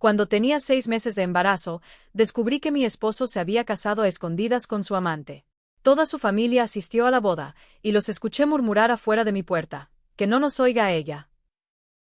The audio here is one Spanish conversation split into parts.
Cuando tenía 6 meses de embarazo, descubrí que mi esposo se había casado a escondidas con su amante. Toda su familia asistió a la boda, y los escuché murmurar afuera de mi puerta, que no nos oiga a ella.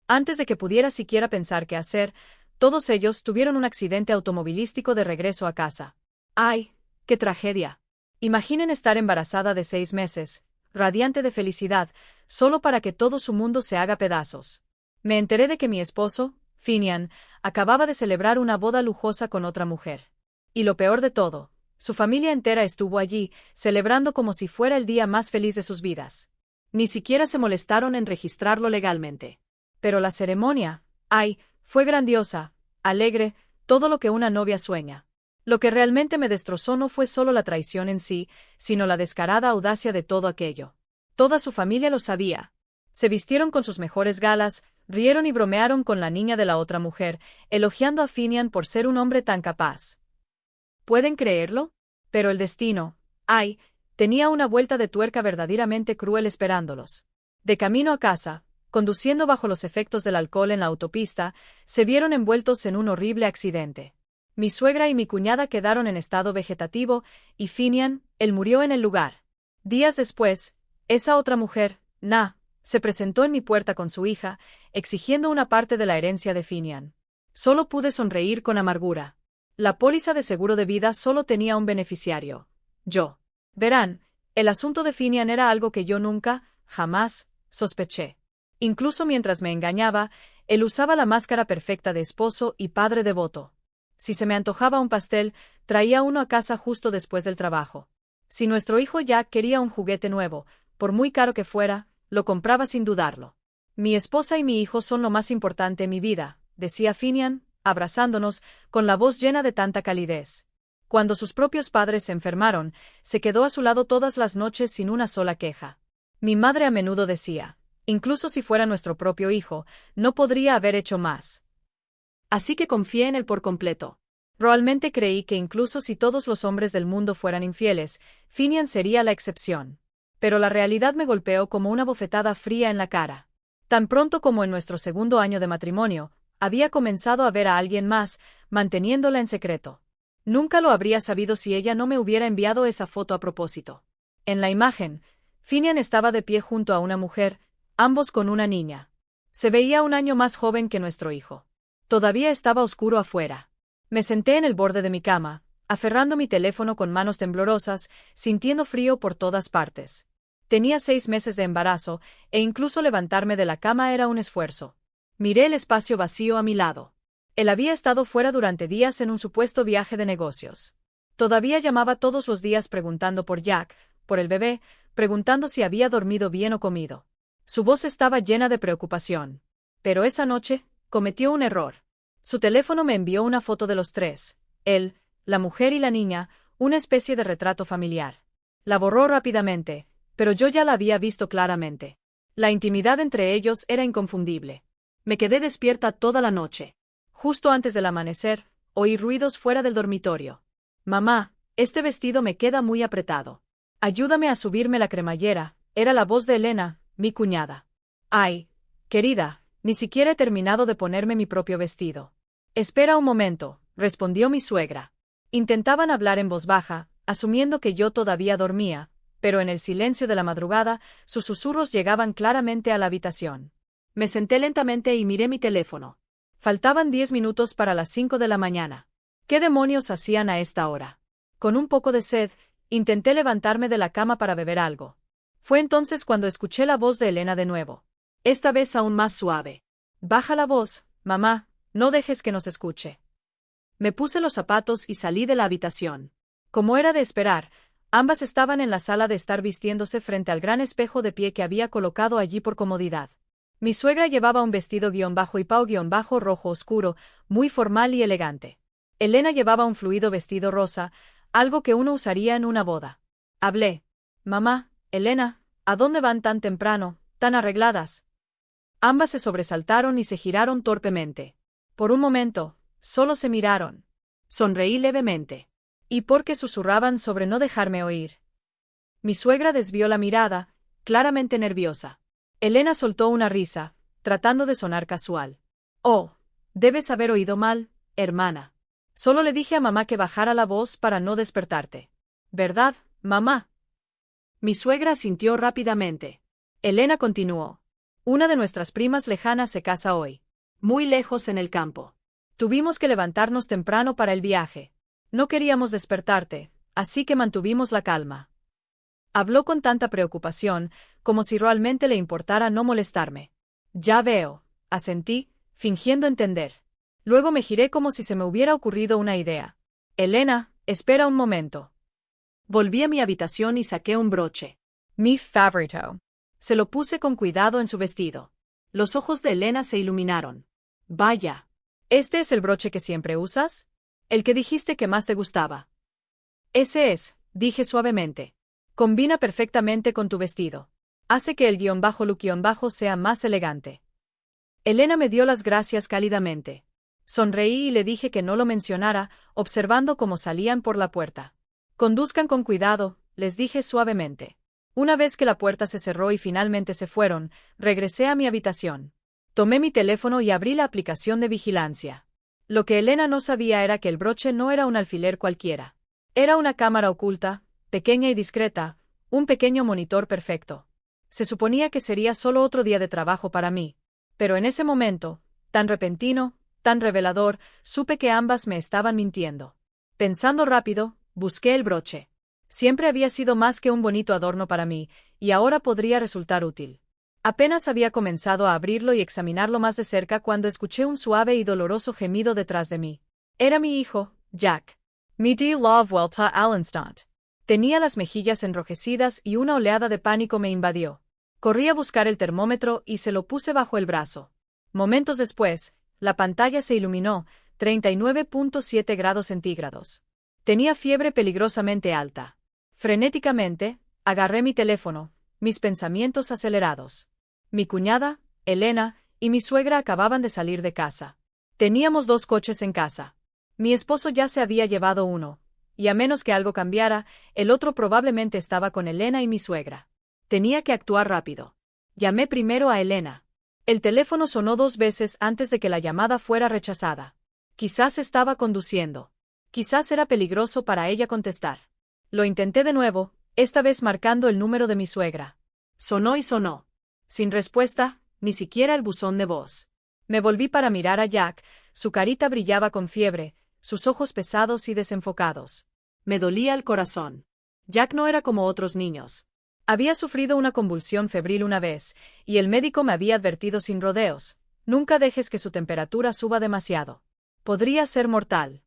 Antes de que pudiera siquiera pensar qué hacer, todos ellos tuvieron un accidente automovilístico de regreso a casa. ¡Ay, qué tragedia! Imaginen estar embarazada de 6 meses, radiante de felicidad, solo para que todo su mundo se haga pedazos. Me enteré de que mi esposo, Finian, acababa de celebrar una boda lujosa con otra mujer. Y lo peor de todo, su familia entera estuvo allí, celebrando como si fuera el día más feliz de sus vidas. Ni siquiera se molestaron en registrarlo legalmente. Pero la ceremonia, ¡ay!, fue grandiosa, alegre, todo lo que una novia sueña. Lo que realmente me destrozó no fue solo la traición en sí, sino la descarada audacia de todo aquello. Toda su familia lo sabía. Se vistieron con sus mejores galas, rieron y bromearon con la niña de la otra mujer, elogiando a Finian por ser un hombre tan capaz. ¿Pueden creerlo? Pero el destino, ¡ay!, tenía una vuelta de tuerca verdaderamente cruel esperándolos. De camino a casa, conduciendo bajo los efectos del alcohol en la autopista, se vieron envueltos en un horrible accidente. Mi suegra y mi cuñada quedaron en estado vegetativo, y Finian, él murió en el lugar. Días después, esa otra mujer, Na, se presentó en mi puerta con su hija, exigiendo una parte de la herencia de Finian. Solo pude sonreír con amargura. La póliza de seguro de vida solo tenía un beneficiario: yo. Verán, el asunto de Finian era algo que yo nunca, jamás, sospeché. Incluso mientras me engañaba, él usaba la máscara perfecta de esposo y padre devoto. Si se me antojaba un pastel, traía uno a casa justo después del trabajo. Si nuestro hijo Jack quería un juguete nuevo, por muy caro que fuera, lo compraba sin dudarlo. Mi esposa y mi hijo son lo más importante en mi vida, decía Finian, abrazándonos, con la voz llena de tanta calidez. Cuando sus propios padres se enfermaron, se quedó a su lado todas las noches sin una sola queja. Mi madre a menudo decía, incluso si fuera nuestro propio hijo, no podría haber hecho más. Así que confié en él por completo. Realmente creí que incluso si todos los hombres del mundo fueran infieles, Finian sería la excepción. Pero la realidad me golpeó como una bofetada fría en la cara. Tan pronto como en nuestro segundo año de matrimonio, había comenzado a ver a alguien más, manteniéndola en secreto. Nunca lo habría sabido si ella no me hubiera enviado esa foto a propósito. En la imagen, Finian estaba de pie junto a una mujer, ambos con una niña. Se veía un año más joven que nuestro hijo. Todavía estaba oscuro afuera. Me senté en el borde de mi cama, aferrando mi teléfono con manos temblorosas, sintiendo frío por todas partes. Tenía 6 meses de embarazo, e incluso levantarme de la cama era un esfuerzo. Miré el espacio vacío a mi lado. Él había estado fuera durante días en un supuesto viaje de negocios. Todavía llamaba todos los días preguntando por Jack, por el bebé, preguntando si había dormido bien o comido. Su voz estaba llena de preocupación. Pero esa noche, cometió un error. Su teléfono me envió una foto de los tres, él, la mujer y la niña, una especie de retrato familiar. La borró rápidamente, pero yo ya la había visto claramente. La intimidad entre ellos era inconfundible. Me quedé despierta toda la noche. Justo antes del amanecer, oí ruidos fuera del dormitorio. Mamá, este vestido me queda muy apretado. Ayúdame a subirme la cremallera, era la voz de Elena, mi cuñada. Ay, querida, ni siquiera he terminado de ponerme mi propio vestido. Espera un momento, respondió mi suegra. Intentaban hablar en voz baja, asumiendo que yo todavía dormía, pero en el silencio de la madrugada, sus susurros llegaban claramente a la habitación. Me senté lentamente y miré mi teléfono. Faltaban 10 minutos para las 5 de la mañana. ¿Qué demonios hacían a esta hora? Con un poco de sed, intenté levantarme de la cama para beber algo. Fue entonces cuando escuché la voz de Elena de nuevo. Esta vez aún más suave. Baja la voz, mamá, no dejes que nos escuche. Me puse los zapatos y salí de la habitación. Como era de esperar, ambas estaban en la sala de estar vistiéndose frente al gran espejo de pie que había colocado allí por comodidad. Mi suegra llevaba un vestido -pau-rojo oscuro, muy formal y elegante. Elena llevaba un fluido vestido rosa, algo que uno usaría en una boda. Hablé. Mamá, Elena, ¿a dónde van tan temprano, tan arregladas? Ambas se sobresaltaron y se giraron torpemente. Por un momento, solo se miraron. Sonreí levemente. ¿Y por qué susurraban sobre no dejarme oír? Mi suegra desvió la mirada, claramente nerviosa. Elena soltó una risa, tratando de sonar casual. Oh, debes haber oído mal, hermana. Solo le dije a mamá que bajara la voz para no despertarte. ¿Verdad, mamá? Mi suegra asintió rápidamente. Elena continuó. Una de nuestras primas lejanas se casa hoy. Muy lejos en el campo. Tuvimos que levantarnos temprano para el viaje. No queríamos despertarte, así que mantuvimos la calma. Habló con tanta preocupación, como si realmente le importara no molestarme. Ya veo, asentí, fingiendo entender. Luego me giré como si se me hubiera ocurrido una idea. Elena, espera un momento. Volví a mi habitación y saqué un broche. Mi favorito. Se lo puse con cuidado en su vestido. Los ojos de Elena se iluminaron. Vaya. ¿Este es el broche que siempre usas? El que dijiste que más te gustaba. Ese es, dije suavemente. Combina perfectamente con tu vestido. Hace que el _look_ sea más elegante. Elena me dio las gracias cálidamente. Sonreí y le dije que no lo mencionara, observando cómo salían por la puerta. Conduzcan con cuidado, les dije suavemente. Una vez que la puerta se cerró y finalmente se fueron, regresé a mi habitación. Tomé mi teléfono y abrí la aplicación de vigilancia. Lo que Elena no sabía era que el broche no era un alfiler cualquiera. Era una cámara oculta, pequeña y discreta, un pequeño monitor perfecto. Se suponía que sería solo otro día de trabajo para mí. Pero en ese momento, tan repentino, tan revelador, supe que ambas me estaban mintiendo. Pensando rápido, busqué el broche. Siempre había sido más que un bonito adorno para mí, y ahora podría resultar útil. Apenas había comenzado a abrirlo y examinarlo más de cerca cuando escuché un suave y doloroso gemido detrás de mí. Era mi hijo, Jack. Mi di la vuelta al instante. Tenía las mejillas enrojecidas y una oleada de pánico me invadió. Corrí a buscar el termómetro y se lo puse bajo el brazo. Momentos después, la pantalla se iluminó, 39.7 grados centígrados. Tenía fiebre peligrosamente alta. Frenéticamente, agarré mi teléfono, mis pensamientos acelerados. Mi cuñada, Elena, y mi suegra acababan de salir de casa. Teníamos 2 coches en casa. Mi esposo ya se había llevado uno, y a menos que algo cambiara, el otro probablemente estaba con Elena y mi suegra. Tenía que actuar rápido. Llamé primero a Elena. El teléfono sonó 2 veces antes de que la llamada fuera rechazada. Quizás estaba conduciendo. Quizás era peligroso para ella contestar. Lo intenté de nuevo, esta vez marcando el número de mi suegra. Sonó y sonó. Sin respuesta, ni siquiera el buzón de voz. Me volví para mirar a Jack, su carita brillaba con fiebre, sus ojos pesados y desenfocados. Me dolía el corazón. Jack no era como otros niños. Había sufrido una convulsión febril una vez, y el médico me había advertido sin rodeos: nunca dejes que su temperatura suba demasiado. Podría ser mortal.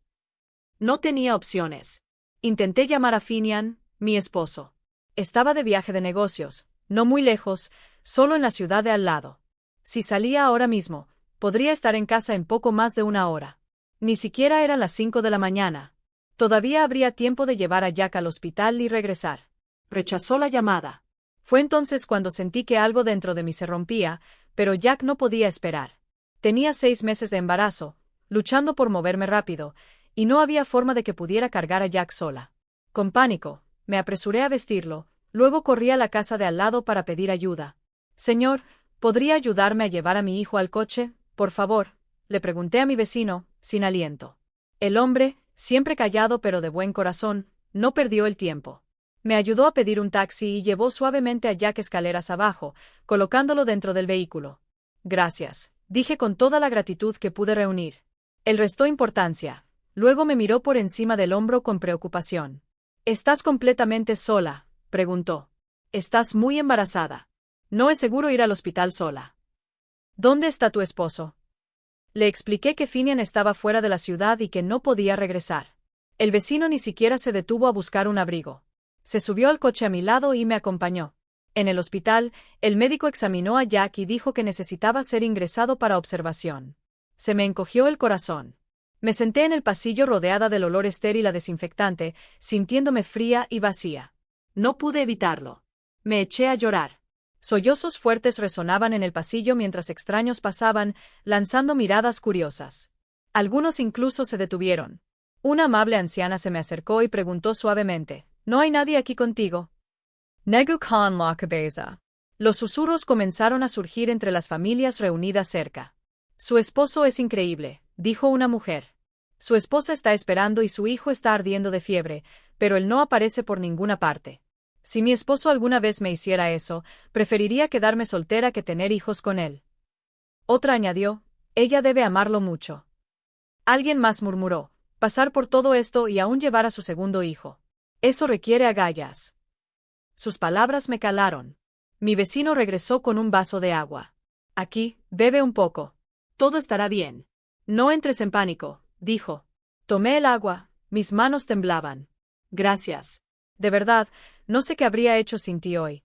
No tenía opciones. Intenté llamar a Finian, mi esposo. Estaba de viaje de negocios, no muy lejos, solo en la ciudad de al lado. Si salía ahora mismo, podría estar en casa en poco más de 1 hora. Ni siquiera eran las 5 de la mañana. Todavía habría tiempo de llevar a Jack al hospital y regresar. Rechazó la llamada. Fue entonces cuando sentí que algo dentro de mí se rompía, pero Jack no podía esperar. Tenía 6 meses de embarazo, luchando por moverme rápido, y no había forma de que pudiera cargar a Jack sola. Con pánico, me apresuré a vestirlo, luego corrí a la casa de al lado para pedir ayuda. Señor, ¿podría ayudarme a llevar a mi hijo al coche, por favor? Le pregunté a mi vecino, sin aliento. El hombre, siempre callado pero de buen corazón, no perdió el tiempo. Me ayudó a pedir un taxi y llevó suavemente a Jack escaleras abajo, colocándolo dentro del vehículo. Gracias, dije con toda la gratitud que pude reunir. Él restó importancia. Luego me miró por encima del hombro con preocupación. ¿Estás completamente sola?, preguntó. Estás muy embarazada. No es seguro ir al hospital sola. ¿Dónde está tu esposo? Le expliqué que Finian estaba fuera de la ciudad y que no podía regresar. El vecino ni siquiera se detuvo a buscar un abrigo. Se subió al coche a mi lado y me acompañó. En el hospital, el médico examinó a Jack y dijo que necesitaba ser ingresado para observación. Se me encogió el corazón. Me senté en el pasillo rodeada del olor estéril a desinfectante, sintiéndome fría y vacía. No pude evitarlo. Me eché a llorar. Sollozos fuertes resonaban en el pasillo mientras extraños pasaban, lanzando miradas curiosas. Algunos incluso se detuvieron. Una amable anciana se me acercó y preguntó suavemente: ¿No hay nadie aquí contigo? Negu con la cabeza. Los susurros comenzaron a surgir entre las familias reunidas cerca. Su esposo es increíble, dijo una mujer. Su esposa está esperando y su hijo está ardiendo de fiebre, pero él no aparece por ninguna parte. Si mi esposo alguna vez me hiciera eso, preferiría quedarme soltera que tener hijos con él. Otra añadió, ella debe amarlo mucho. Alguien más murmuró, pasar por todo esto y aún llevar a su segundo hijo. Eso requiere agallas. Sus palabras me calaron. Mi vecino regresó con un vaso de agua. Aquí, bebe un poco. Todo estará bien. No entres en pánico, dijo. Tomé el agua, mis manos temblaban. Gracias. De verdad, no sé qué habría hecho sin ti hoy.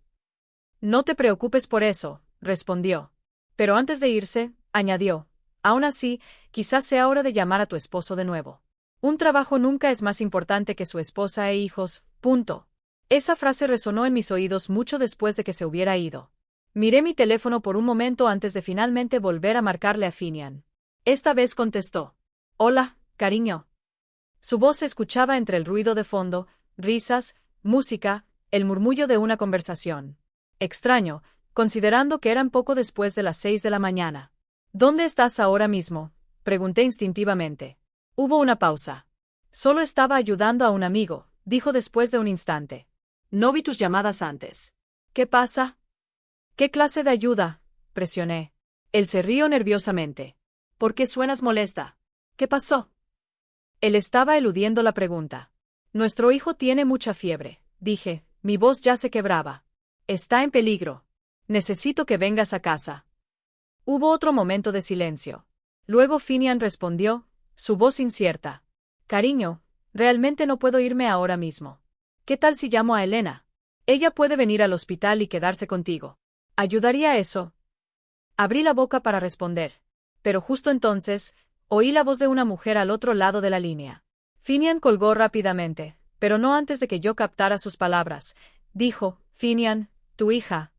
No te preocupes por eso, respondió. Pero antes de irse, añadió, aún así, quizás sea hora de llamar a tu esposo de nuevo. Un trabajo nunca es más importante que su esposa e hijos, punto. Esa frase resonó en mis oídos mucho después de que se hubiera ido. Miré mi teléfono por un momento antes de finalmente volver a marcarle a Finian. Esta vez contestó. Hola, cariño. Su voz se escuchaba entre el ruido de fondo, risas, música, el murmullo de una conversación. Extraño, considerando que eran poco después de las 6 de la mañana. ¿Dónde estás ahora mismo?, pregunté instintivamente. Hubo una pausa. Solo estaba ayudando a un amigo, dijo después de un instante. No vi tus llamadas antes. ¿Qué pasa? ¿Qué clase de ayuda?, presioné. Él se rió nerviosamente. ¿Por qué suenas molesta? ¿Qué pasó? Él estaba eludiendo la pregunta. Nuestro hijo tiene mucha fiebre, dije, mi voz ya se quebraba. Está en peligro. Necesito que vengas a casa. Hubo otro momento de silencio. Luego Finian respondió, su voz incierta. Cariño, realmente no puedo irme ahora mismo. ¿Qué tal si llamo a Elena? Ella puede venir al hospital y quedarse contigo. ¿Ayudaría eso? Abrí la boca para responder. Pero justo entonces, oí la voz de una mujer al otro lado de la línea. Finian colgó rápidamente, pero no antes de que yo captara sus palabras. Dijo, Finian, tu hija.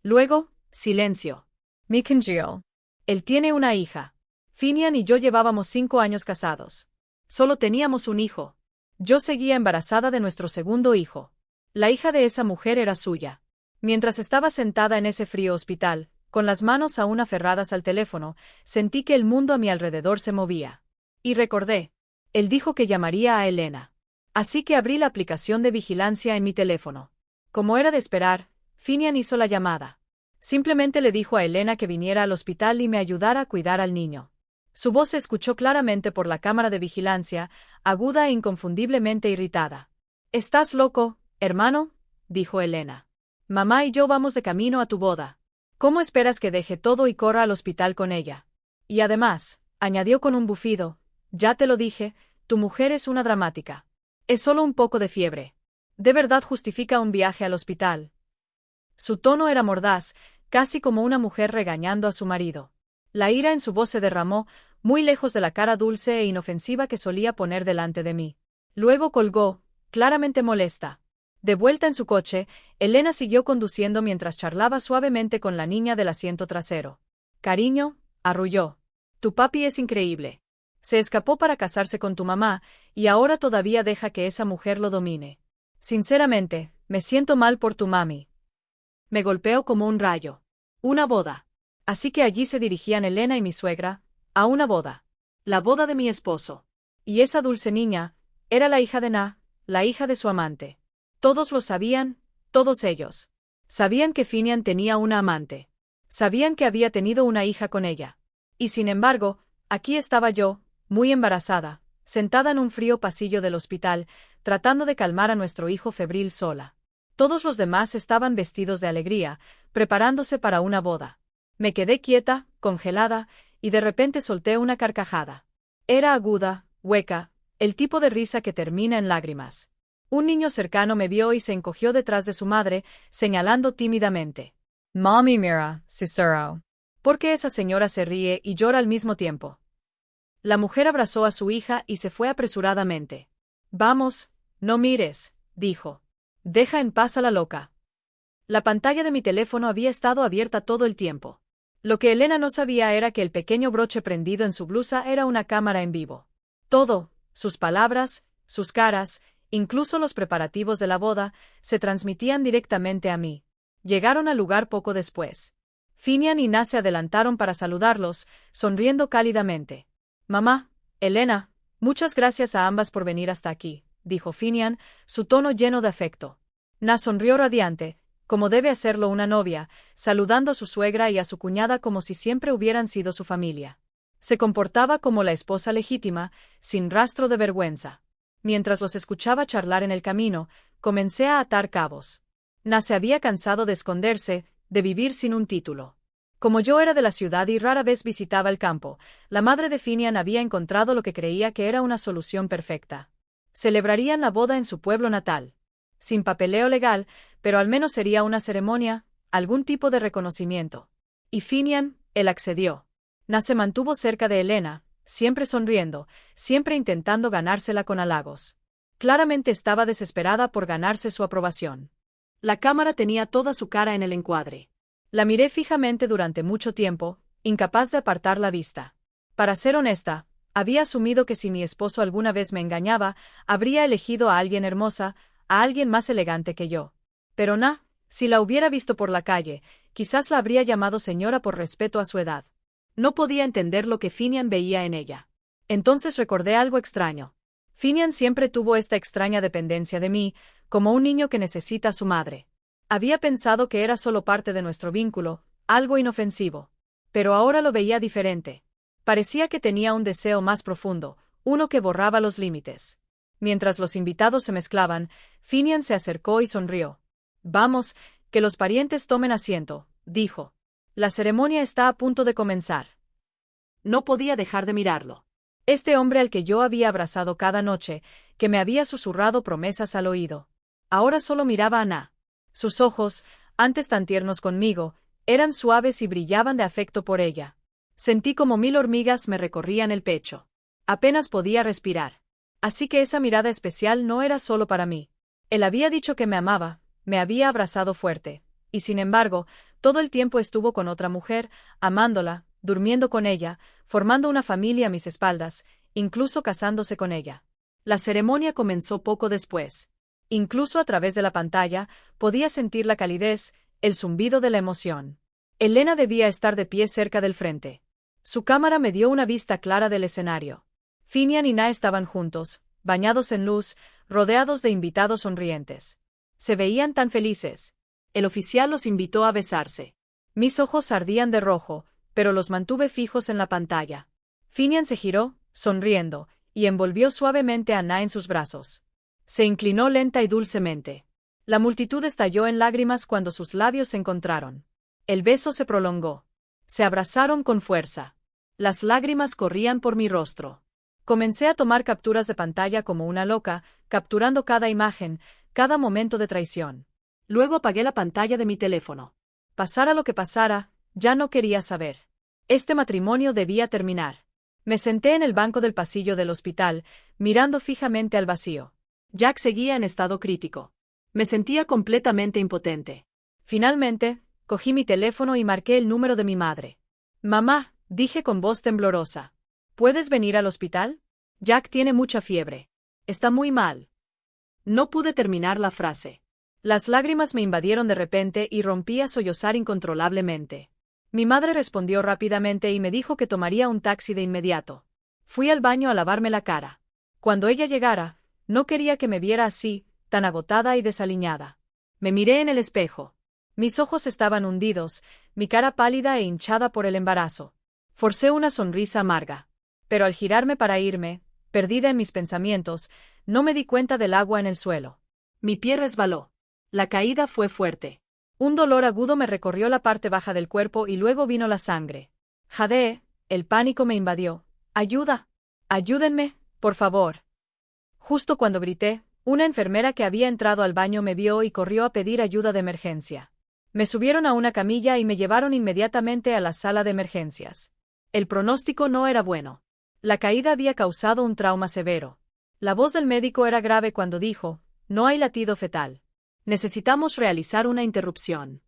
Luego, silencio. Mikangil. Él tiene una hija. Finian y yo llevábamos 5 años casados. Solo teníamos un hijo. Yo seguía embarazada de nuestro segundo hijo. La hija de esa mujer era suya. Mientras estaba sentada en ese frío hospital, con las manos aún aferradas al teléfono, sentí que el mundo a mi alrededor se movía. Y recordé. Él dijo que llamaría a Elena. Así que abrí la aplicación de vigilancia en mi teléfono. Como era de esperar, Finian hizo la llamada. Simplemente le dijo a Elena que viniera al hospital y me ayudara a cuidar al niño. Su voz se escuchó claramente por la cámara de vigilancia, aguda e inconfundiblemente irritada. ¿Estás loco, hermano?, dijo Elena. Mamá y yo vamos de camino a tu boda. ¿Cómo esperas que deje todo y corra al hospital con ella? Y además, añadió con un bufido, ya te lo dije, tu mujer es una dramática. Es solo un poco de fiebre. ¿De verdad justifica un viaje al hospital? Su tono era mordaz, casi como una mujer regañando a su marido. La ira en su voz se derramó, muy lejos de la cara dulce e inofensiva que solía poner delante de mí. Luego colgó, claramente molesta. De vuelta en su coche, Elena siguió conduciendo mientras charlaba suavemente con la niña del asiento trasero. Cariño, arrulló. Tu papi es increíble. Se escapó para casarse con tu mamá, y ahora todavía deja que esa mujer lo domine. Sinceramente, me siento mal por tu mami. Me golpeó como un rayo. Una boda. Así que allí se dirigían Elena y mi suegra, a una boda. La boda de mi esposo. Y esa dulce niña, era la hija de Na, la hija de su amante. Todos lo sabían, todos ellos. Sabían que Finian tenía una amante. Sabían que había tenido una hija con ella. Y sin embargo, aquí estaba yo, muy embarazada, sentada en un frío pasillo del hospital, tratando de calmar a nuestro hijo febril sola. Todos los demás estaban vestidos de alegría, preparándose para una boda. Me quedé quieta, congelada, y de repente solté una carcajada. Era aguda, hueca, el tipo de risa que termina en lágrimas. Un niño cercano me vio y se encogió detrás de su madre, señalando tímidamente. Mami mira, Cicero. ¿Por qué esa señora se ríe y llora al mismo tiempo? La mujer abrazó a su hija y se fue apresuradamente. Vamos, no mires, dijo. Deja en paz a la loca. La pantalla de mi teléfono había estado abierta todo el tiempo. Lo que Elena no sabía era que el pequeño broche prendido en su blusa era una cámara en vivo. Todo, sus palabras, sus caras, incluso los preparativos de la boda, se transmitían directamente a mí. Llegaron al lugar poco después. Finian y Na se adelantaron para saludarlos, sonriendo cálidamente. Mamá, Elena, Muchas gracias a ambas por venir hasta aquí, dijo Finian, su tono lleno de afecto. Na sonrió radiante, como debe hacerlo una novia, saludando a su suegra y a su cuñada como si siempre hubieran sido su familia. Se comportaba como la esposa legítima, sin rastro de vergüenza. Mientras los escuchaba charlar en el camino, comencé a atar cabos. Na se había cansado de esconderse, de vivir sin un título. Como yo era de la ciudad y rara vez visitaba el campo, la madre de Finian había encontrado lo que creía que era una solución perfecta. Celebrarían la boda en su pueblo natal. Sin papeleo legal, pero al menos sería una ceremonia, algún tipo de reconocimiento. Y Finian, él accedió. Na se mantuvo cerca de Elena, siempre sonriendo, siempre intentando ganársela con halagos. Claramente estaba desesperada por ganarse su aprobación. La cámara tenía toda su cara en el encuadre. La miré fijamente durante mucho tiempo, incapaz de apartar la vista. Para ser honesta, había asumido que si mi esposo alguna vez me engañaba, habría elegido a alguien hermosa, a alguien más elegante que yo. Pero si la hubiera visto por la calle, quizás la habría llamado señora por respeto a su edad. No podía entender lo que Finian veía en ella. Entonces recordé algo extraño. Finian siempre tuvo esta extraña dependencia de mí, como un niño que necesita a su madre. Había pensado que era solo parte de nuestro vínculo, algo inofensivo. Pero ahora lo veía diferente. Parecía que tenía un deseo más profundo, uno que borraba los límites. Mientras los invitados se mezclaban, Finian se acercó y sonrió. Vamos, que los parientes tomen asiento, dijo. La ceremonia está a punto de comenzar. No podía dejar de mirarlo. Este hombre al que yo había abrazado cada noche, que me había susurrado promesas al oído. Ahora solo miraba a Na. Sus ojos, antes tan tiernos conmigo, eran suaves y brillaban de afecto por ella. Sentí como 1000 hormigas me recorrían el pecho. Apenas podía respirar. Así que esa mirada especial no era solo para mí. Él había dicho que me amaba, me había abrazado fuerte, y sin embargo, todo el tiempo estuvo con otra mujer, amándola, durmiendo con ella, formando una familia a mis espaldas, incluso casándose con ella. La ceremonia comenzó poco después. Incluso a través de la pantalla, podía sentir la calidez, el zumbido de la emoción. Elena debía estar de pie cerca del frente. Su cámara me dio una vista clara del escenario. Finian y Na estaban juntos, bañados en luz, rodeados de invitados sonrientes. Se veían tan felices. El oficial los invitó a besarse. Mis ojos ardían de rojo, pero los mantuve fijos en la pantalla. Finian se giró, sonriendo, y envolvió suavemente a Na en sus brazos. Se inclinó lenta y dulcemente. La multitud estalló en lágrimas cuando sus labios se encontraron. El beso se prolongó. Se abrazaron con fuerza. Las lágrimas corrían por mi rostro. Comencé a tomar capturas de pantalla como una loca, capturando cada imagen, cada momento de traición. Luego apagué la pantalla de mi teléfono. Pasara lo que pasara, ya no quería saber. Este matrimonio debía terminar. Me senté en el banco del pasillo del hospital, mirando fijamente al vacío. Jack seguía en estado crítico. Me sentía completamente impotente. Finalmente, cogí mi teléfono y marqué el número de mi madre. Mamá, dije con voz temblorosa. ¿Puedes venir al hospital? Jack tiene mucha fiebre. Está muy mal. No pude terminar la frase. Las lágrimas me invadieron de repente y rompí a sollozar incontrolablemente. Mi madre respondió rápidamente y me dijo que tomaría un taxi de inmediato. Fui al baño a lavarme la cara. Cuando ella llegara, no quería que me viera así, tan agotada y desaliñada. Me miré en el espejo. Mis ojos estaban hundidos, mi cara pálida e hinchada por el embarazo. Forcé una sonrisa amarga. Pero al girarme para irme, perdida en mis pensamientos, no me di cuenta del agua en el suelo. Mi pie resbaló. La caída fue fuerte. Un dolor agudo me recorrió la parte baja del cuerpo y luego vino la sangre. Jadeé, el pánico me invadió. ¡Ayuda! ¡Ayúdenme, por favor! Justo cuando grité, una enfermera que había entrado al baño me vio y corrió a pedir ayuda de emergencia. Me subieron a una camilla y me llevaron inmediatamente a la sala de emergencias. El pronóstico no era bueno. La caída había causado un trauma severo. La voz del médico era grave cuando dijo, no hay latido fetal. Necesitamos realizar una interrupción.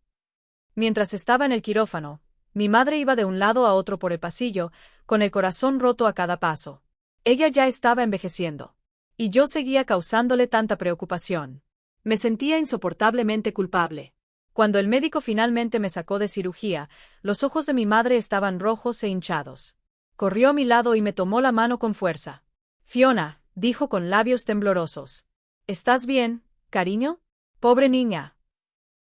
Mientras estaba en el quirófano, mi madre iba de un lado a otro por el pasillo, con el corazón roto a cada paso. Ella ya estaba envejeciendo. Y yo seguía causándole tanta preocupación. Me sentía insoportablemente culpable. Cuando el médico finalmente me sacó de cirugía, los ojos de mi madre estaban rojos e hinchados. Corrió a mi lado y me tomó la mano con fuerza. Fiona, dijo con labios temblorosos. ¿Estás bien, cariño? Pobre niña.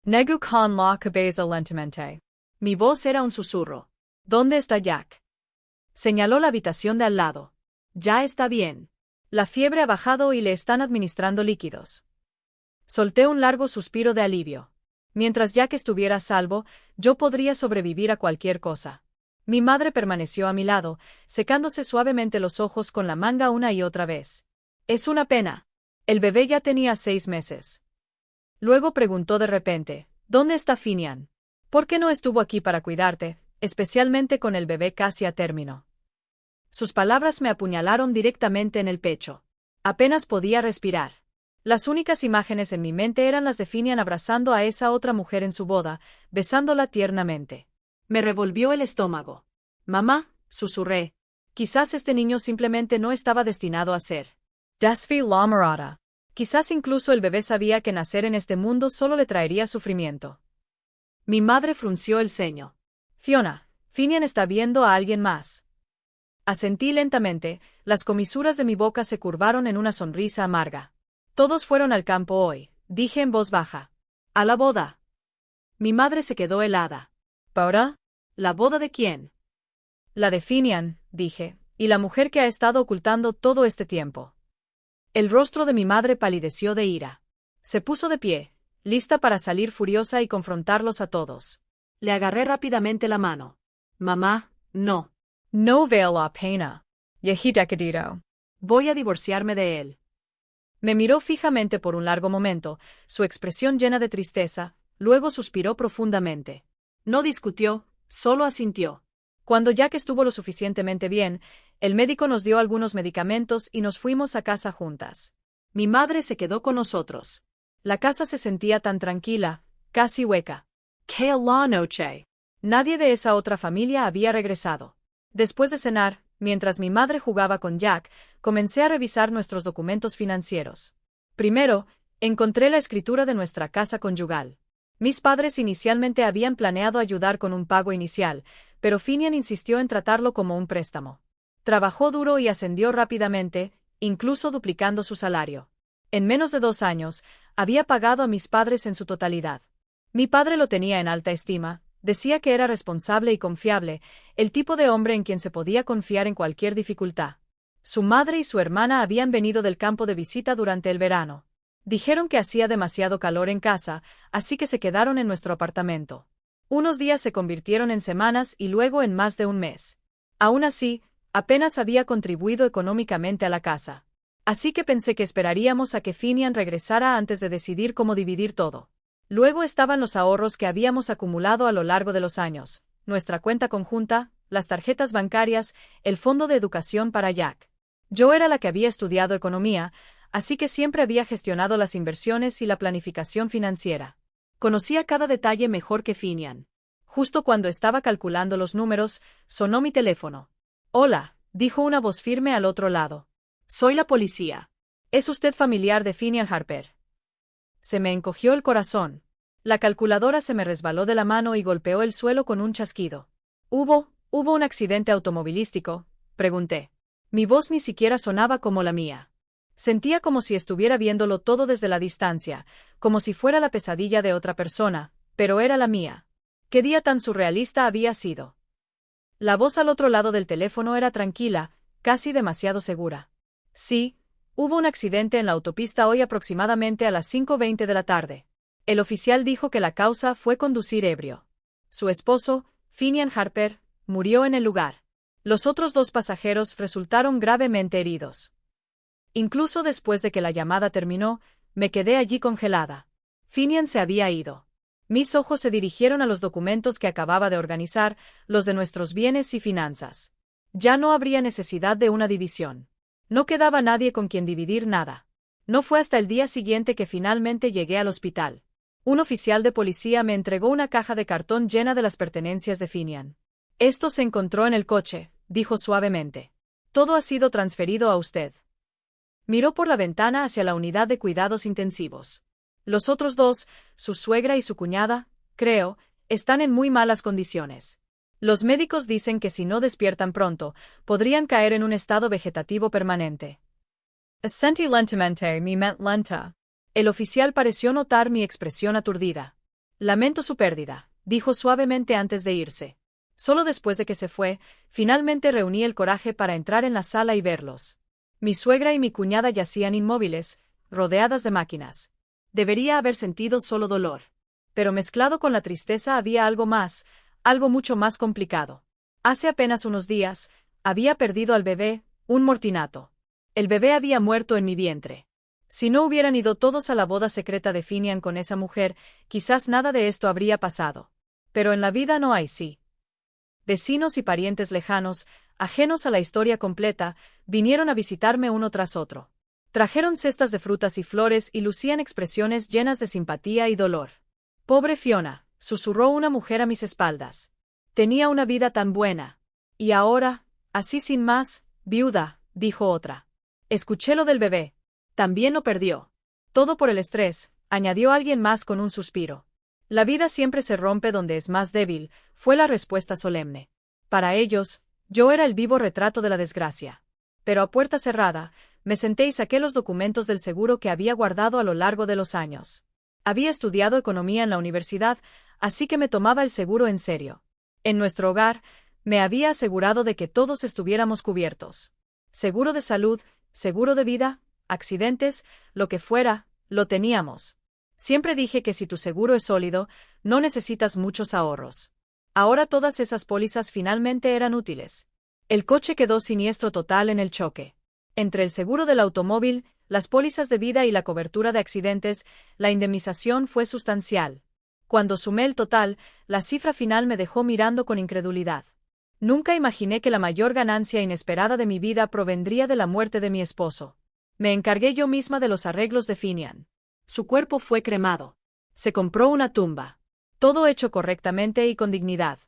Negu con la cabeza lentamente. Mi voz era un susurro. ¿Dónde está Jack? Señaló la habitación de al lado. Ya está bien. La fiebre ha bajado y le están administrando líquidos. Solté un largo suspiro de alivio. Mientras Jack estuviera a salvo, yo podría sobrevivir a cualquier cosa. Mi madre permaneció a mi lado, secándose suavemente los ojos con la manga una y otra vez. Es una pena. El bebé ya tenía 6 meses. Luego preguntó de repente, ¿dónde está Finian? ¿Por qué no estuvo aquí para cuidarte, especialmente con el bebé casi a término? Sus palabras me apuñalaron directamente en el pecho. Apenas podía respirar. Las únicas imágenes en mi mente eran las de Finian abrazando a esa otra mujer en su boda, besándola tiernamente. Me revolvió el estómago. Mamá, susurré. Quizás este niño simplemente no estaba destinado a ser. Dasfi la morada. Quizás incluso el bebé sabía que nacer en este mundo solo le traería sufrimiento. Mi madre frunció el ceño. Fiona, Finian está viendo a alguien más. Asentí lentamente, las comisuras de mi boca se curvaron en una sonrisa amarga. Todos fueron al campo hoy, dije en voz baja. ¿A la boda? Mi madre se quedó helada. ¿Para? ¿La boda de quién? La de Finian, dije, y la mujer que ha estado ocultando todo este tiempo. El rostro de mi madre palideció de ira. Se puso de pie, lista para salir furiosa y confrontarlos a todos. Le agarré rápidamente la mano. Mamá, no. No vale la pena. Viejita querido. Voy a divorciarme de él. Me miró fijamente por un largo momento, su expresión llena de tristeza, luego suspiró profundamente. No discutió, solo asintió. Cuando Jack estuvo lo suficientemente bien, el médico nos dio algunos medicamentos y nos fuimos a casa juntas. Mi madre se quedó con nosotros. La casa se sentía tan tranquila, casi hueca. ¡Qué la noche! Nadie de esa otra familia había regresado. Después de cenar, mientras mi madre jugaba con Jack, comencé a revisar nuestros documentos financieros. Primero, encontré la escritura de nuestra casa conyugal. Mis padres inicialmente habían planeado ayudar con un pago inicial, pero Finian insistió en tratarlo como un préstamo. Trabajó duro y ascendió rápidamente, incluso duplicando su salario. En menos de 2 años, había pagado a mis padres en su totalidad. Mi padre lo tenía en alta estima, decía que era responsable y confiable, el tipo de hombre en quien se podía confiar en cualquier dificultad. Su madre y su hermana habían venido del campo de visita durante el verano. Dijeron que hacía demasiado calor en casa, así que se quedaron en nuestro apartamento. Unos días se convirtieron en semanas y luego en más de un mes. Aún así, apenas había contribuido económicamente a la casa. Así que pensé que esperaríamos a que Finian regresara antes de decidir cómo dividir todo. Luego estaban los ahorros que habíamos acumulado a lo largo de los años, nuestra cuenta conjunta, las tarjetas bancarias, el fondo de educación para Jack. Yo era la que había estudiado economía, así que siempre había gestionado las inversiones y la planificación financiera. Conocía cada detalle mejor que Finian. Justo cuando estaba calculando los números, sonó mi teléfono. Hola, dijo una voz firme al otro lado. Soy la policía. ¿Es usted familiar de Finian Harper? Se me encogió el corazón. La calculadora se me resbaló de la mano y golpeó el suelo con un chasquido. ¿Hubo un accidente automovilístico?, pregunté. Mi voz ni siquiera sonaba como la mía. Sentía como si estuviera viéndolo todo desde la distancia, como si fuera la pesadilla de otra persona, pero era la mía. ¿Qué día tan surrealista había sido? La voz al otro lado del teléfono era tranquila, casi demasiado segura. Sí, hubo un accidente en la autopista hoy aproximadamente a las 5:20 de la tarde. El oficial dijo que la causa fue conducir ebrio. Su esposo, Finian Harper, murió en el lugar. Los otros 2 pasajeros resultaron gravemente heridos. Incluso después de que la llamada terminó, me quedé allí congelada. Finian se había ido. Mis ojos se dirigieron a los documentos que acababa de organizar, los de nuestros bienes y finanzas. Ya no habría necesidad de una división. No quedaba nadie con quien dividir nada. No fue hasta el día siguiente que finalmente llegué al hospital. Un oficial de policía me entregó una caja de cartón llena de las pertenencias de Finian. Esto se encontró en el coche, dijo suavemente. Todo ha sido transferido a usted. Miró por la ventana hacia la unidad de cuidados intensivos. Los otros 2, su suegra y su cuñada, creo, están en muy malas condiciones. Los médicos dicen que si no despiertan pronto, podrían caer en un estado vegetativo permanente. Sentí lentamente mi mente lenta. El oficial pareció notar mi expresión aturdida. Lamento su pérdida, dijo suavemente antes de irse. Solo después de que se fue, finalmente reuní el coraje para entrar en la sala y verlos. Mi suegra y mi cuñada yacían inmóviles, rodeadas de máquinas. Debería haber sentido solo dolor. Pero mezclado con la tristeza había algo más, algo mucho más complicado. Hace apenas unos días, había perdido al bebé, un mortinato. El bebé había muerto en mi vientre. Si no hubieran ido todos a la boda secreta de Finian con esa mujer, quizás nada de esto habría pasado. Pero en la vida no hay sí. Vecinos y parientes lejanos, ajenos a la historia completa, vinieron a visitarme uno tras otro. Trajeron cestas de frutas y flores y lucían expresiones llenas de simpatía y dolor. Pobre Fiona, susurró una mujer a mis espaldas. Tenía una vida tan buena. Y ahora, así sin más, viuda, dijo otra. Escuché lo del bebé. También lo perdió. Todo por el estrés, añadió alguien más con un suspiro. La vida siempre se rompe donde es más débil, fue la respuesta solemne. Para ellos, yo era el vivo retrato de la desgracia. Pero a puerta cerrada, me senté y saqué los documentos del seguro que había guardado a lo largo de los años. Había estudiado economía en la universidad, así que me tomaba el seguro en serio. En nuestro hogar, me había asegurado de que todos estuviéramos cubiertos. Seguro de salud, seguro de vida, accidentes, lo que fuera, lo teníamos. Siempre dije que si tu seguro es sólido, no necesitas muchos ahorros. Ahora todas esas pólizas finalmente eran útiles. El coche quedó siniestro total en el choque. Entre el seguro del automóvil, las pólizas de vida y la cobertura de accidentes, la indemnización fue sustancial. Cuando sumé el total, la cifra final me dejó mirando con incredulidad. Nunca imaginé que la mayor ganancia inesperada de mi vida provendría de la muerte de mi esposo. Me encargué yo misma de los arreglos de Finian. Su cuerpo fue cremado. Se compró una tumba. Todo hecho correctamente y con dignidad.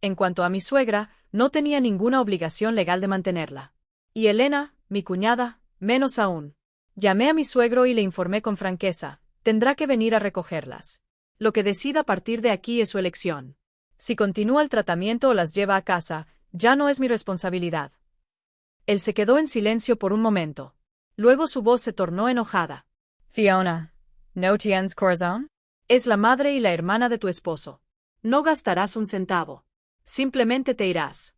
En cuanto a mi suegra, no tenía ninguna obligación legal de mantenerla. Y Elena, mi cuñada, menos aún. Llamé a mi suegro y le informé con franqueza, tendrá que venir a recogerlas. Lo que decida a partir de aquí es su elección. Si continúa el tratamiento o las lleva a casa, ya no es mi responsabilidad. Él se quedó en silencio por un momento. Luego su voz se tornó enojada. Fiona, ¿no tienes corazón? Es la madre y la hermana de tu esposo. No gastarás un centavo. Simplemente te irás.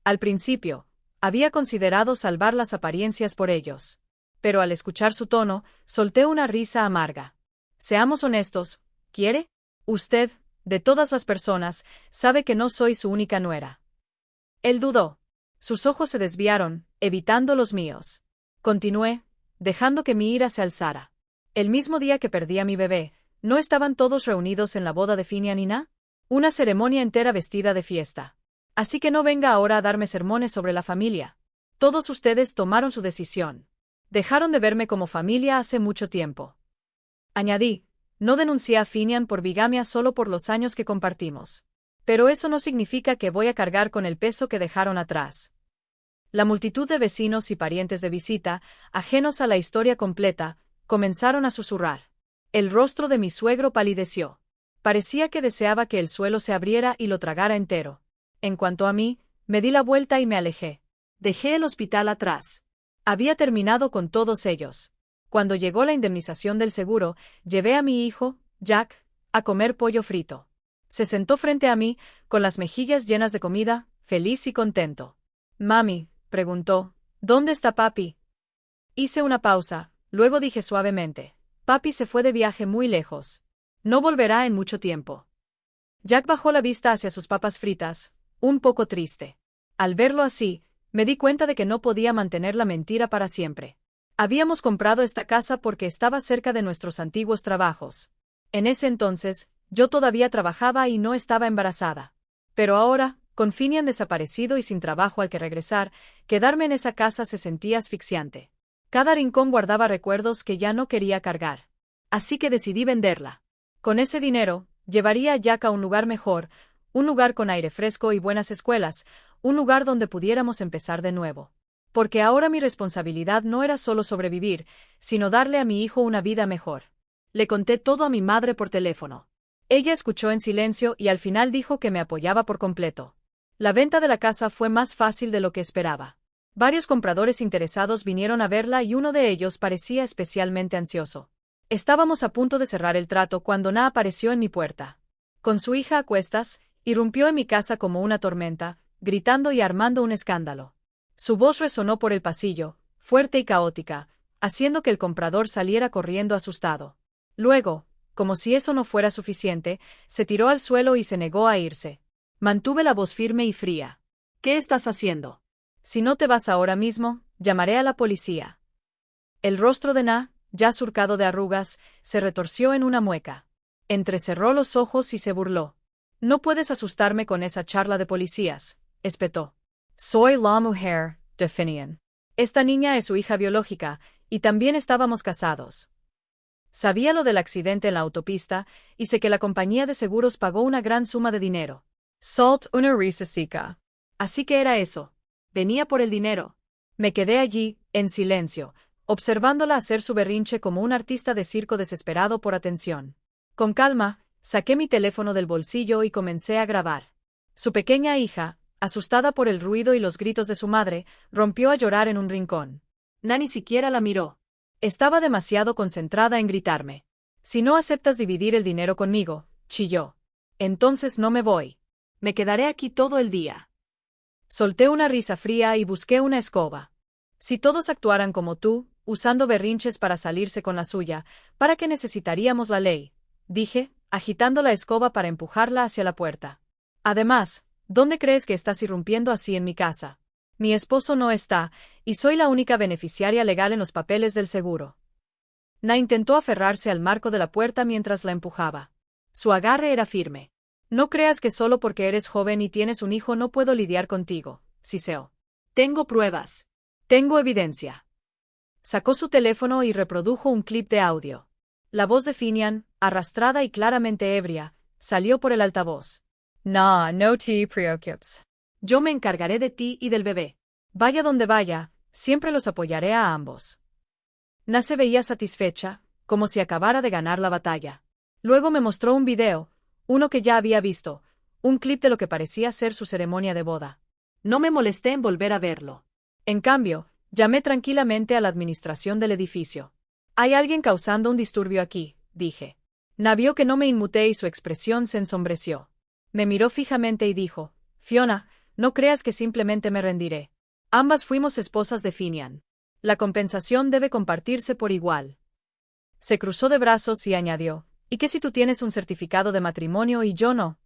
Al principio, había considerado salvar las apariencias por ellos. Pero al escuchar su tono, solté una risa amarga. Seamos honestos, ¿quiere? Usted, de todas las personas, sabe que no soy su única nuera. Él dudó. Sus ojos se desviaron, evitando los míos. Continué, dejando que mi ira se alzara. El mismo día que perdí a mi bebé, ¿no estaban todos reunidos en la boda de Finian y Na? Una ceremonia entera vestida de fiesta. Así que no venga ahora a darme sermones sobre la familia. Todos ustedes tomaron su decisión. Dejaron de verme como familia hace mucho tiempo. Añadí, no denuncié a Finian por bigamia solo por los años que compartimos. Pero eso no significa que voy a cargar con el peso que dejaron atrás. La multitud de vecinos y parientes de visita, ajenos a la historia completa, comenzaron a susurrar. El rostro de mi suegro palideció. Parecía que deseaba que el suelo se abriera y lo tragara entero. En cuanto a mí, me di la vuelta y me alejé. Dejé el hospital atrás. Había terminado con todos ellos. Cuando llegó la indemnización del seguro, llevé a mi hijo, Jack, a comer pollo frito. Se sentó frente a mí, con las mejillas llenas de comida, feliz y contento. Mami, preguntó, ¿dónde está papi? Hice una pausa, luego dije suavemente, papi se fue de viaje muy lejos. No volverá en mucho tiempo. Jack bajó la vista hacia sus papas fritas, un poco triste. Al verlo así, me di cuenta de que no podía mantener la mentira para siempre. Habíamos comprado esta casa porque estaba cerca de nuestros antiguos trabajos. En ese entonces, yo todavía trabajaba y no estaba embarazada. Pero ahora, con Finian desaparecido y sin trabajo al que regresar, quedarme en esa casa se sentía asfixiante. Cada rincón guardaba recuerdos que ya no quería cargar. Así que decidí venderla. Con ese dinero, llevaría a Jack a un lugar mejor, un lugar con aire fresco y buenas escuelas, un lugar donde pudiéramos empezar de nuevo. Porque ahora mi responsabilidad no era solo sobrevivir, sino darle a mi hijo una vida mejor. Le conté todo a mi madre por teléfono. Ella escuchó en silencio y al final dijo que me apoyaba por completo. La venta de la casa fue más fácil de lo que esperaba. Varios compradores interesados vinieron a verla y uno de ellos parecía especialmente ansioso. Estábamos a punto de cerrar el trato cuando Na apareció en mi puerta. Con su hija a cuestas, irrumpió en mi casa como una tormenta, gritando y armando un escándalo. Su voz resonó por el pasillo, fuerte y caótica, haciendo que el comprador saliera corriendo asustado. Luego, como si eso no fuera suficiente, se tiró al suelo y se negó a irse. Mantuve la voz firme y fría. ¿Qué estás haciendo? Si no te vas ahora mismo, llamaré a la policía. El rostro de Na, ya surcado de arrugas, se retorció en una mueca. Entrecerró los ojos y se burló. No puedes asustarme con esa charla de policías, espetó. Soy la mujer de Finian. Esta niña es su hija biológica, y también estábamos casados. Sabía lo del accidente en la autopista, y sé que la compañía de seguros pagó una gran suma de dinero. Salt una risa seca. Así que era eso. Venía por el dinero. Me quedé allí, en silencio, observándola hacer su berrinche como un artista de circo desesperado por atención. Con calma, saqué mi teléfono del bolsillo y comencé a grabar. Su pequeña hija, asustada por el ruido y los gritos de su madre, rompió a llorar en un rincón. Na ni siquiera la miró. Estaba demasiado concentrada en gritarme. Si no aceptas dividir el dinero conmigo, chilló. Entonces no me voy. Me quedaré aquí todo el día. Solté una risa fría y busqué una escoba. Si todos actuaran como tú, usando berrinches para salirse con la suya, ¿para qué necesitaríamos la ley? Dije, agitando la escoba para empujarla hacia la puerta. Además, ¿dónde crees que estás irrumpiendo así en mi casa? Mi esposo no está, y soy la única beneficiaria legal en los papeles del seguro. Na intentó aferrarse al marco de la puerta mientras la empujaba. Su agarre era firme. No creas que solo porque eres joven y tienes un hijo no puedo lidiar contigo, siseó. Tengo pruebas. Tengo evidencia. Sacó su teléfono y reprodujo un clip de audio. La voz de Finian, arrastrada y claramente ebria, salió por el altavoz. No te preocupes. Yo me encargaré de ti y del bebé. Vaya donde vaya, siempre los apoyaré a ambos. Na se veía satisfecha, como si acabara de ganar la batalla. Luego me mostró un video, uno que ya había visto, un clip de lo que parecía ser su ceremonia de boda. No me molesté en volver a verlo. En cambio, llamé tranquilamente a la administración del edificio. Hay alguien causando un disturbio aquí, dije. Na vio que no me inmuté y su expresión se ensombreció. Me miró fijamente y dijo, Fiona, no creas que simplemente me rendiré. Ambas fuimos esposas de Finian. La compensación debe compartirse por igual. Se cruzó de brazos y añadió, ¿y qué si tú tienes un certificado de matrimonio y yo no?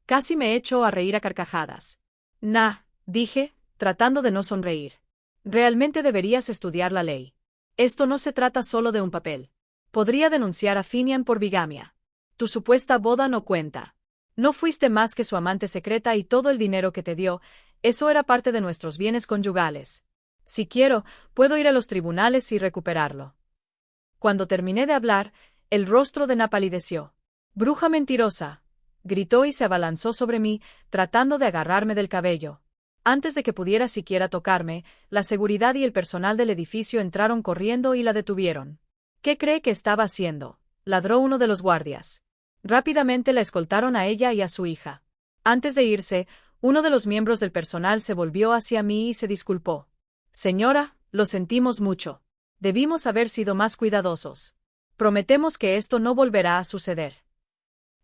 Casi me echó a reír a carcajadas. Nah, dije, tratando de no sonreír. Realmente deberías estudiar la ley. Esto no se trata solo de un papel. Podría denunciar a Finian por bigamia. Tu supuesta boda no cuenta. No fuiste más que su amante secreta y todo el dinero que te dio, eso era parte de nuestros bienes conyugales. Si quiero, puedo ir a los tribunales y recuperarlo. Cuando terminé de hablar, el rostro de Na palideció. Bruja mentirosa, gritó y se abalanzó sobre mí, tratando de agarrarme del cabello. Antes de que pudiera siquiera tocarme, la seguridad y el personal del edificio entraron corriendo y la detuvieron. ¿Qué cree que estaba haciendo? Ladró uno de los guardias. Rápidamente la escoltaron a ella y a su hija. Antes de irse, uno de los miembros del personal se volvió hacia mí y se disculpó. Señora, lo sentimos mucho. Debimos haber sido más cuidadosos. Prometemos que esto no volverá a suceder.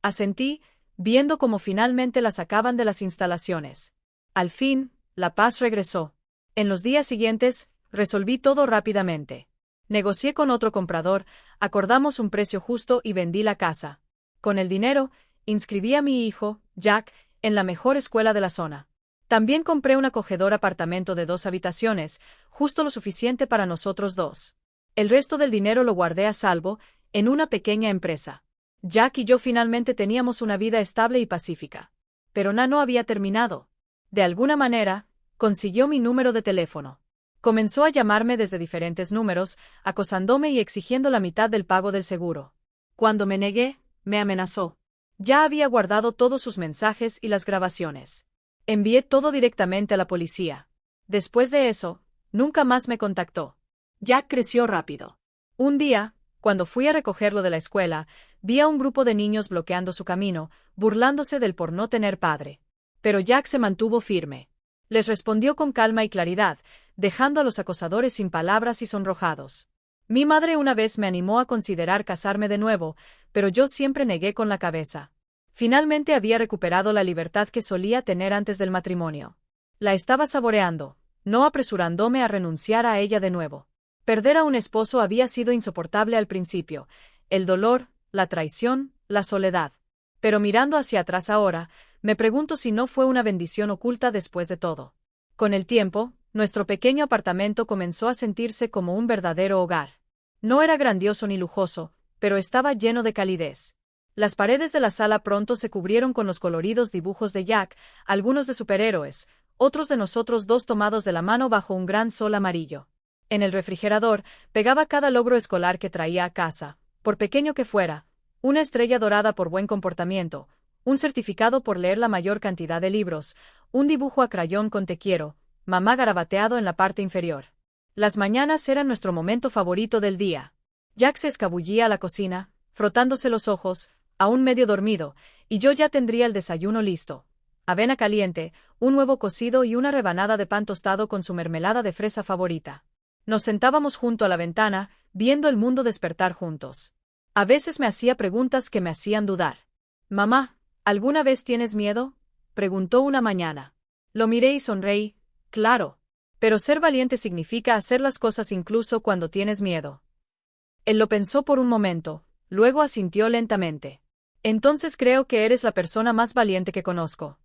Asentí, viendo cómo finalmente la sacaban de las instalaciones. Al fin, la paz regresó. En los días siguientes, resolví todo rápidamente. Negocié con otro comprador, acordamos un precio justo y vendí la casa. Con el dinero, inscribí a mi hijo, Jack, en la mejor escuela de la zona. También compré un acogedor apartamento de 2 habitaciones, justo lo suficiente para nosotros dos. El resto del dinero lo guardé a salvo, en una pequeña empresa. Jack y yo finalmente teníamos una vida estable y pacífica. Pero Na no había terminado. De alguna manera, consiguió mi número de teléfono. Comenzó a llamarme desde diferentes números, acosándome y exigiendo la mitad del pago del seguro. Cuando me negué, me amenazó. Ya había guardado todos sus mensajes y las grabaciones. Envié todo directamente a la policía. Después de eso, nunca más me contactó. Jack creció rápido. Un día, cuando fui a recogerlo de la escuela, vi a un grupo de niños bloqueando su camino, burlándose del por no tener padre. Pero Jack se mantuvo firme. Les respondió con calma y claridad, dejando a los acosadores sin palabras y sonrojados. Mi madre una vez me animó a considerar casarme de nuevo, pero yo siempre negué con la cabeza. Finalmente había recuperado la libertad que solía tener antes del matrimonio. La estaba saboreando, no apresurándome a renunciar a ella de nuevo. Perder a un esposo había sido insoportable al principio, el dolor, la traición, la soledad. Pero mirando hacia atrás ahora, me pregunto si no fue una bendición oculta después de todo. Con el tiempo, nuestro pequeño apartamento comenzó a sentirse como un verdadero hogar. No era grandioso ni lujoso, pero estaba lleno de calidez. Las paredes de la sala pronto se cubrieron con los coloridos dibujos de Jack, algunos de superhéroes, otros de nosotros dos tomados de la mano bajo un gran sol amarillo. En el refrigerador, pegaba cada logro escolar que traía a casa, por pequeño que fuera, una estrella dorada por buen comportamiento, un certificado por leer la mayor cantidad de libros, un dibujo a crayón con te quiero, mamá garabateado en la parte inferior. Las mañanas eran nuestro momento favorito del día. Jack se escabullía a la cocina, frotándose los ojos, aún medio dormido, y yo ya tendría el desayuno listo. Avena caliente, un huevo cocido y una rebanada de pan tostado con su mermelada de fresa favorita. Nos sentábamos junto a la ventana, viendo el mundo despertar juntos. A veces me hacía preguntas que me hacían dudar. «Mamá, ¿alguna vez tienes miedo?», preguntó una mañana. Lo miré y sonreí. «Claro. Pero ser valiente significa hacer las cosas incluso cuando tienes miedo». Él lo pensó por un momento, luego asintió lentamente. «Entonces creo que eres la persona más valiente que conozco».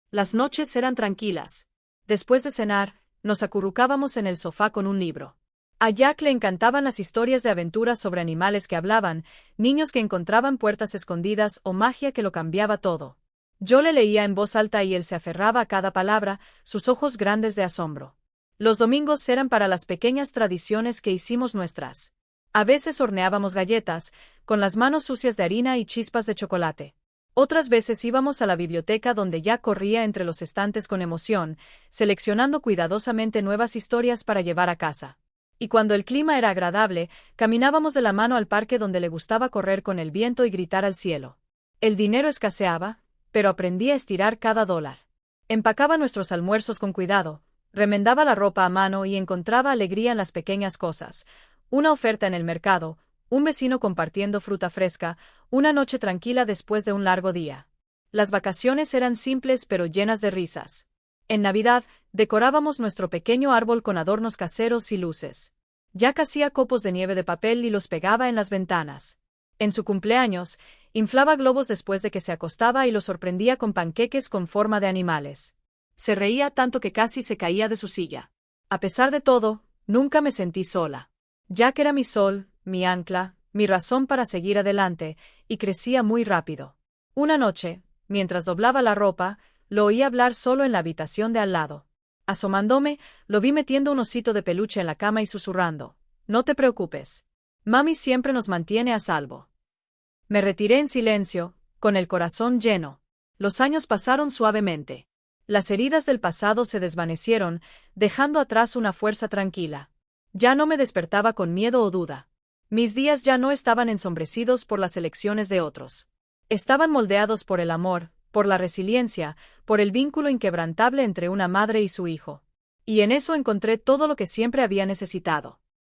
Las noches eran tranquilas. Después de cenar, nos acurrucábamos en el sofá con un libro. A Jack le encantaban las historias de aventuras sobre animales que hablaban, niños que encontraban puertas escondidas o magia que lo cambiaba todo. Yo le leía en voz alta y él se aferraba a cada palabra, sus ojos grandes de asombro. Los domingos eran para las pequeñas tradiciones que hicimos nuestras. A veces horneábamos galletas, con las manos sucias de harina y chispas de chocolate. Otras veces íbamos a la biblioteca donde Jack corría entre los estantes con emoción, seleccionando cuidadosamente nuevas historias para llevar a casa. Y cuando el clima era agradable, caminábamos de la mano al parque donde le gustaba correr con el viento y gritar al cielo. El dinero escaseaba, pero aprendí a estirar cada dólar. Empacaba nuestros almuerzos con cuidado, remendaba la ropa a mano y encontraba alegría en las pequeñas cosas, una oferta en el mercado, un vecino compartiendo fruta fresca, una noche tranquila después de un largo día. Las vacaciones eran simples pero llenas de risas. En Navidad, decorábamos nuestro pequeño árbol con adornos caseros y luces. Jack hacía copos de nieve de papel y los pegaba en las ventanas. En su cumpleaños, inflaba globos después de que se acostaba y los sorprendía con panqueques con forma de animales. Se reía tanto que casi se caía de su silla. A pesar de todo, nunca me sentí sola. Jack era mi sol, mi ancla, mi razón para seguir adelante, y crecía muy rápido. Una noche, mientras doblaba la ropa, lo oí hablar solo en la habitación de al lado. Asomándome, lo vi metiendo un osito de peluche en la cama y susurrando: «No te preocupes. Mami siempre nos mantiene a salvo». Me retiré en silencio, con el corazón lleno. Los años pasaron suavemente. Las heridas del pasado se desvanecieron, dejando atrás una fuerza tranquila. Ya no me despertaba con miedo o duda. Mis días ya no estaban ensombrecidos por las elecciones de otros. Estaban moldeados por el amor, por la resiliencia, por el vínculo inquebrantable entre una madre y su hijo. Y en eso encontré todo lo que siempre había necesitado.